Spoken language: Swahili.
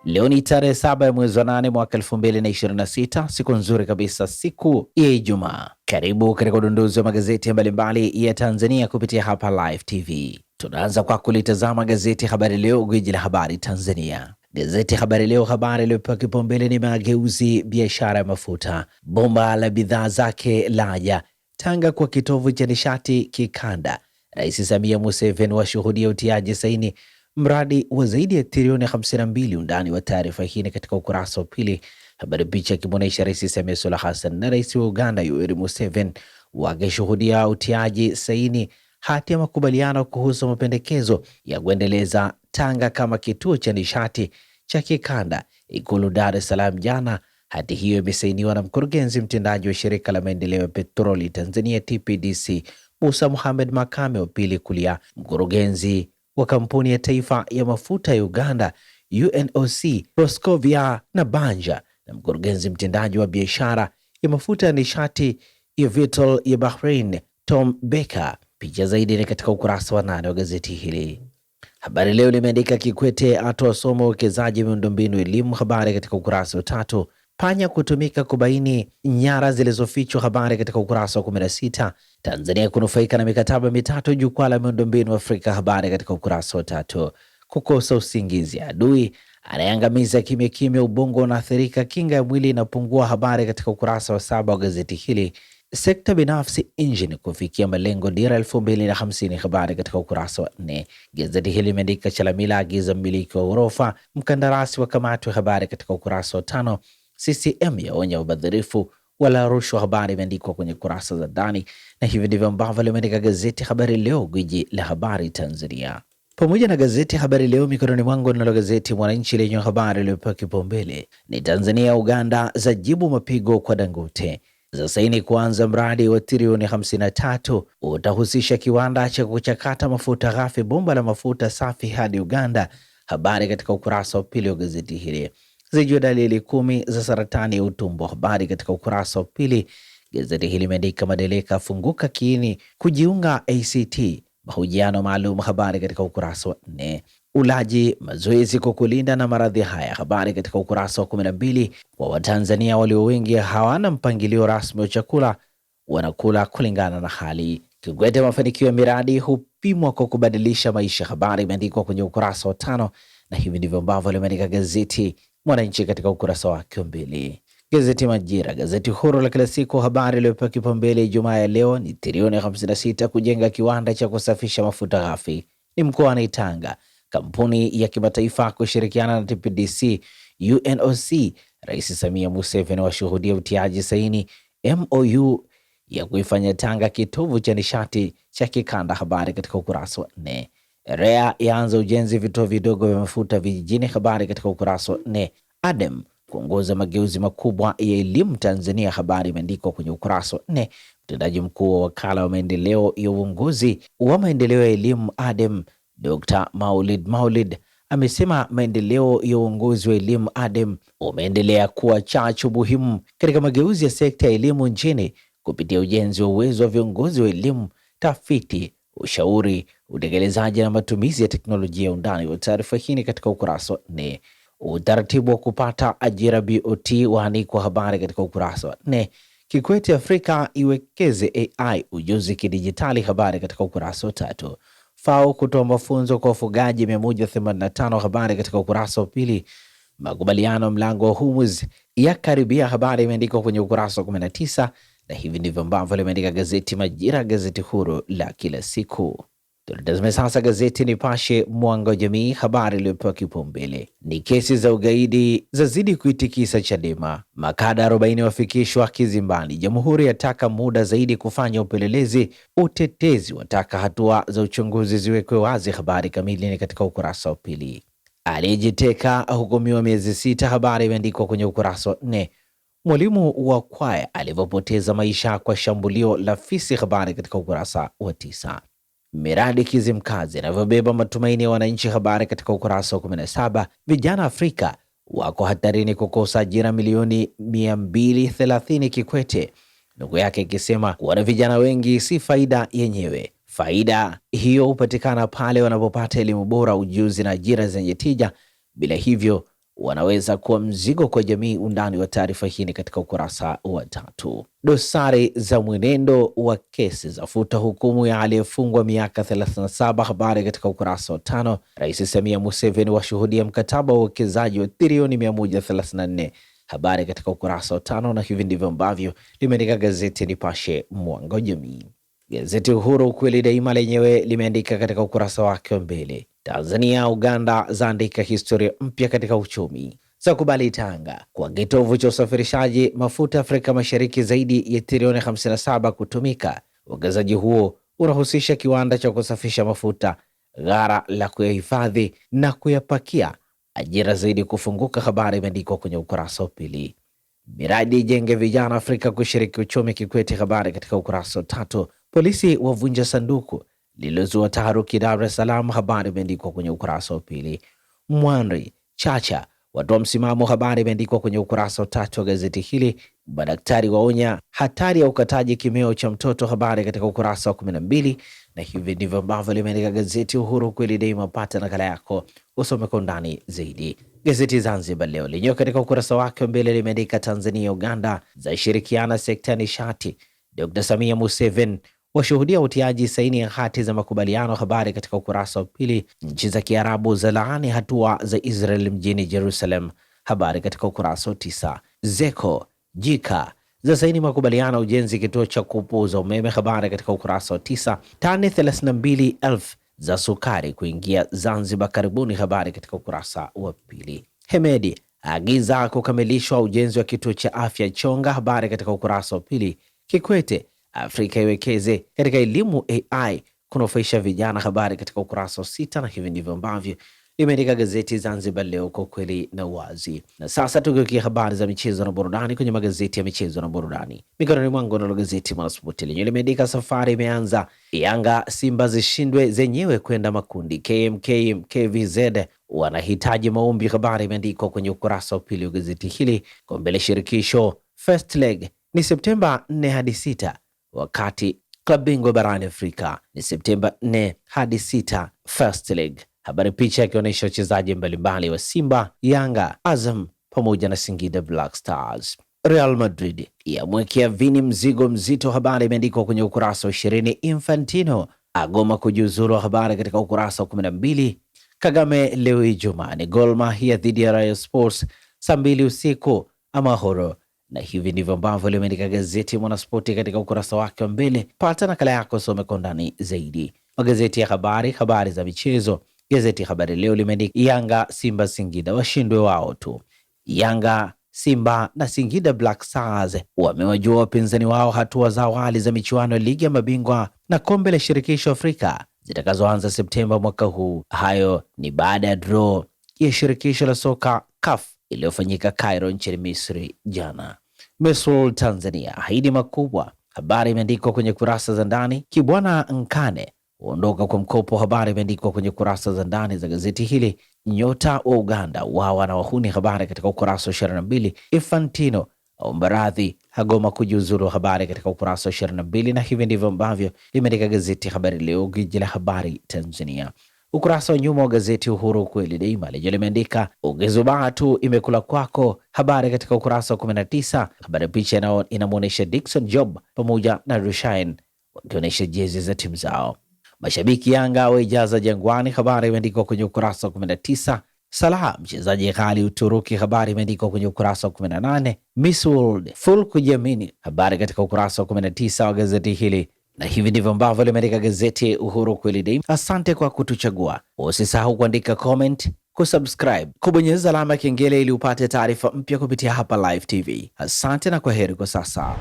Leo ni tarehe 7 ya mwezi wa 8 mwaka 2026, siku nzuri kabisa, siku ya Ijumaa. Karibu katika udondozi wa magazeti mbalimbali ya Tanzania kupitia hapa Live TV. Tunaanza kwa kulitazama gazeti Habari Leo, gwiji la habari Tanzania. Gazeti Habari Leo, habari iliyopewa kipaumbele ni mageuzi biashara ya mafuta, bomba la bidhaa zake laja Tanga kwa kitovu cha nishati kikanda. Rais Samia Museveni washuhudia utiaji saini mradi wa zaidi ya trilioni 52. Undani wa taarifa hii ni katika ukurasa wa pili. Habari picha ikimwonyesha Rais Samia Suluhu Hassan na Rais wa Uganda Yoweri Museveni wakishuhudia utiaji saini hati ya makubaliano kuhusu mapendekezo ya kuendeleza Tanga kama kituo cha nishati cha kikanda, Ikulu Dar es Salaam jana. Hati hiyo imesainiwa na mkurugenzi mtendaji wa shirika la maendeleo ya petroli Tanzania TPDC Musa Mohamed Makame wa pili kulia, mkurugenzi wa kampuni ya taifa ya mafuta ya Uganda UNOC Proscovia Nabanja na mkurugenzi mtendaji wa biashara ya mafuta ya nishati ya Vitol ya Bahrain Tom Becker. Picha zaidi ni katika ukurasa wa 8 wa gazeti hili. Habari Leo limeandika Kikwete atoa somo uwekezaji miundombinu elimu, habari katika ukurasa wa 3. Panya kutumika kubaini nyara zilizofichwa, habari katika ukurasa wa 16. Tanzania kunufaika na mikataba mitatu jukwaa la miundombinu Afrika, habari katika ukurasa wa 3. Kukosa usingizi adui anayeangamiza kimya kimya, ubongo unaathirika, kinga ya mwili inapungua, habari katika ukurasa wa 7 wa gazeti hili. Sekta binafsi engine kufikia malengo dira 2050, habari katika ukurasa wa 4. Gazeti hili limeandika Chalamila agiza mmiliki wa ghorofa mkandarasi wa kamati, habari katika ukurasa wa 5. CCM yaonya ubadhirifu wala rushwa, habari imeandikwa kwenye kurasa za ndani, na hivi ndivyo ambavyo limeandika gazeti Habari Leo, gwiji la habari Tanzania. Pamoja na gazeti Habari Leo mikononi mwangu, nalo gazeti Mwananchi lenye habari iliyopewa kipaumbele ni Tanzania Uganda za jibu mapigo kwa Dangote, za saini kuanza mradi wa trilioni 53 utahusisha kiwanda cha kuchakata mafuta ghafi, bomba la mafuta safi hadi Uganda, habari katika ukurasa wa pili wa gazeti hili. Zijua dalili 10 za saratani ya utumbo, habari katika ukurasa wa pili. Gazeti hili limeandika Madeleka afunguka kiini kujiunga ACT, mahojiano maalum, habari katika ukurasa wa 4. Ulaji mazoezi kwa kulinda na maradhi haya, habari katika ukurasa wa 12. Kwa Watanzania walio wengi hawana mpangilio rasmi wa chakula, wanakula kulingana na hali. Kikwete mafanikio ya miradi hupimwa kwa kubadilisha maisha, habari imeandikwa kwenye ukurasa wa 5, na hivi ndivyo ambavyo limeandika gazeti Mwananchi katika ukurasa wake wa 2. Gazeti Majira, gazeti huru la kila siku, habari iliyopewa kipaumbele Ijumaa ya leo ni trilioni 56 kujenga kiwanda cha kusafisha mafuta ghafi ni mkoani Tanga, kampuni ya kimataifa kushirikiana na TPDC UNOC. Rais Samia Museveni washuhudia utiaji saini MOU ya kuifanya Tanga kitovu cha nishati cha kikanda, habari katika ukurasa wa 4. REA yaanza ujenzi vituo vidogo vya mafuta vijijini, habari katika ukurasa wa 4. ADEM kuongoza mageuzi makubwa ya elimu Tanzania, habari imeandikwa kwenye ukurasa wa 4. Mtendaji mkuu wa wakala wa maendeleo ya uongozi wa maendeleo ya elimu ADEM Dr. Maulid amesema maendeleo ya uongozi wa elimu ADEM umeendelea kuwa chachu muhimu katika mageuzi ya sekta ya elimu nchini kupitia ujenzi wa uwezo wa viongozi wa elimu, tafiti, ushauri, utekelezaji na matumizi ya teknolojia. Undani wa taarifa hii katika ukurasa wa 4. Utaratibu wa kupata ajira BOT waanikwa, habari katika ukurasa wa 4. Kikwete Afrika iwekeze AI ujuzi kidijitali, habari katika ukurasa wa 3. FAO kutoa mafunzo kwa wafugaji 185, habari katika ukurasa wa 2. Makubaliano mlango wa Hormuz ya karibia, habari imeandikwa kwenye ukurasa wa 19, na hivi ndivyo ambavyo limeandika gazeti Majira, gazeti huru la kila siku. Tunatazame sasa gazeti Nipashe mwanga wa jamii, habari iliyopewa kipaumbele ni kesi za ugaidi zazidi kuitikisa Chadema, makada 40 wafikishwa kizimbani, jamhuri yataka muda zaidi kufanya upelelezi, utetezi wataka hatua za uchunguzi ziwekwe wazi, habari kamili ni katika ukurasa wa 2. Aliyejiteka ahukumiwa miezi 6, habari imeandikwa kwenye ukurasa wa 4. Mwalimu wa kwaya alivyopoteza maisha kwa shambulio la fisi, habari katika ukurasa wa 9. Miradi Kizimkazi inavyobeba matumaini ya wananchi, habari katika ukurasa wa 17. Vijana Afrika wako hatarini kukosa ajira milioni 230, Kikwete ndugu yake ikisema kuwa na vijana wengi si faida yenyewe. Faida hiyo hupatikana pale wanapopata elimu bora, ujuzi na ajira zenye tija. Bila hivyo wanaweza kuwa mzigo kwa jamii. Undani wa taarifa hii ni katika ukurasa wa 3. Dosari za mwenendo wa kesi zafuta hukumu ya aliyefungwa miaka 37. Habari katika ukurasa wa 5. Rais Samia Museveni washuhudia mkataba wa uwekezaji wa trilioni 134. Habari katika ukurasa wa 5, na hivi ndivyo ambavyo limeandika gazeti Nipashe mwanga wa jamii. Gazeti Uhuru ukweli daima lenyewe limeandika katika ukurasa wake wa mbele, Tanzania Uganda zaandika historia mpya katika uchumi, za kubali Tanga kwa kitovu cha usafirishaji mafuta Afrika Mashariki, zaidi ya trilioni 57 kutumika. Uwekezaji huo unahusisha kiwanda cha kusafisha mafuta, ghala la kuyahifadhi na kuyapakia, ajira zaidi kufunguka. Habari imeandikwa kwenye ukurasa wa pili. Miradi jenge vijana Afrika kushiriki uchumi Kikwete. Habari katika ukurasa wa 3. Polisi wavunja sanduku lililozua taharuki Dar es Salaam. Habari imeandikwa kwenye ukurasa wa pili. Mwanri Chacha watoa msimamo. Habari imeandikwa kwenye ukurasa wa 3 wa gazeti hili. Madaktari waonya hatari ya ukataji kimeo cha mtoto. Habari katika ukurasa wa 12, na hivi ndivyo ambavyo limeandika gazeti Uhuru kweli daima. Pata nakala yako usome kwa undani zaidi. Gazeti Zanzibar Leo lenyewe katika ukurasa wake wa mbele limeandika Tanzania Uganda za shirikiana sekta ya nishati. Dr. Samia Museveni washuhudia utiaji saini ya hati za makubaliano. Habari katika ukurasa wa pili. Nchi za Kiarabu za laani hatua za Israel mjini Jerusalem. Habari katika ukurasa wa 9. Zeko Jika za saini makubaliano ujenzi kituo cha kupoza umeme. Habari katika ukurasa wa 9. Tani 32,000 za sukari kuingia Zanzibar karibuni. Habari katika ukurasa wa pili. Hemedi agiza kukamilishwa ujenzi wa kituo cha afya Chonga. Habari katika ukurasa wa pili. Kikwete Afrika iwekeze katika elimu AI kunufaisha vijana. Habari katika ukurasa wa 6, na hivi ndivyo ambavyo limeandika gazeti Zanzibar Leo kwa kweli na uwazi. Na sasa tugeukia habari za michezo na burudani kwenye magazeti ya michezo na burudani. Mikononi mwangu nalo gazeti Mwanaspoti lenyewe limeandika safari imeanza, Yanga Simba zishindwe zenyewe kwenda makundi, KMK KVZ wanahitaji maombi. Habari imeandikwa kwenye ukurasa wa pili wa gazeti hili. Kombe la shirikisho first leg ni Septemba 4 hadi 6, wakati klabu bingwa barani Afrika ni Septemba 4 hadi 6 first leg. Habari picha ikionyesha wachezaji mbalimbali wa Simba, Yanga, Azam pamoja na Singida Black Stars. Real Madrid yamwekea Vini mzigo mzito. Habari imeandikwa kwenye ukurasa wa 20. Infantino agoma kujiuzulu. Habari katika ukurasa wa 12. Kagame leo Ijumaa ni Gor Mahia dhidi ya Rayon Sports saa 2 usiku Amahoro. Na hivi ndivyo ambavyo limeandika gazeti Mwanaspoti katika ukurasa wake wa mbele. Pata nakala yako some kwa ndani zaidi. Magazeti ya habari za michezo. Gazeti Habari Leo limeandika Yanga Simba Singida washindwe wao tu. Yanga Simba na Singida Black Stars wamewajua wapinzani wao hatua za awali za michuano ya ligi ya mabingwa na kombe la shirikisho Afrika zitakazoanza Septemba mwaka huu. Hayo ni baada ya draw ya shirikisho la soka CAF iliyofanyika Cairo nchini Misri jana. Mesol Tanzania haidi makubwa. Habari imeandikwa kwenye kurasa za ndani. Kibwana Nkane uondoka kwa mkopo. Habari imeandikwa kwenye kurasa za ndani za gazeti hili. Nyota wa Uganda wawa na wahuni. Habari katika ukurasa wa 22. Infantino aomba radhi hagoma kujiuzulu. Habari katika ukurasa wa 22, na hivi ndivyo ambavyo limeandika gazeti Habari Leo, gwiji la habari Tanzania. Ukurasa wa nyuma wa gazeti Uhuru kweli daima lenye limeandika Ugezubatu imekula kwako. Habari katika ukurasa wa 19. Habari picha inamuonesha Dickson Job pamoja na Rushaine wakionyesha jezi za timu zao. Mashabiki Yanga waijaza Jangwani. Habari imeandikwa kwenye ukurasa wa 19. Salah mchezaji ghali Uturuki. Habari imeandikwa kwenye ukurasa wa 18. Miss World full kujiamini. Habari katika ukurasa wa 19 wa gazeti hili. Na hivi ndivyo ambavyo limeandika gazeti Uhuru kweli daima. Asante kwa kutuchagua. Usisahau kuandika comment, kusubscribe, kubonyeza alama ya kengele ili upate taarifa mpya kupitia hapa Live TV. Asante na kwaheri kwa sasa.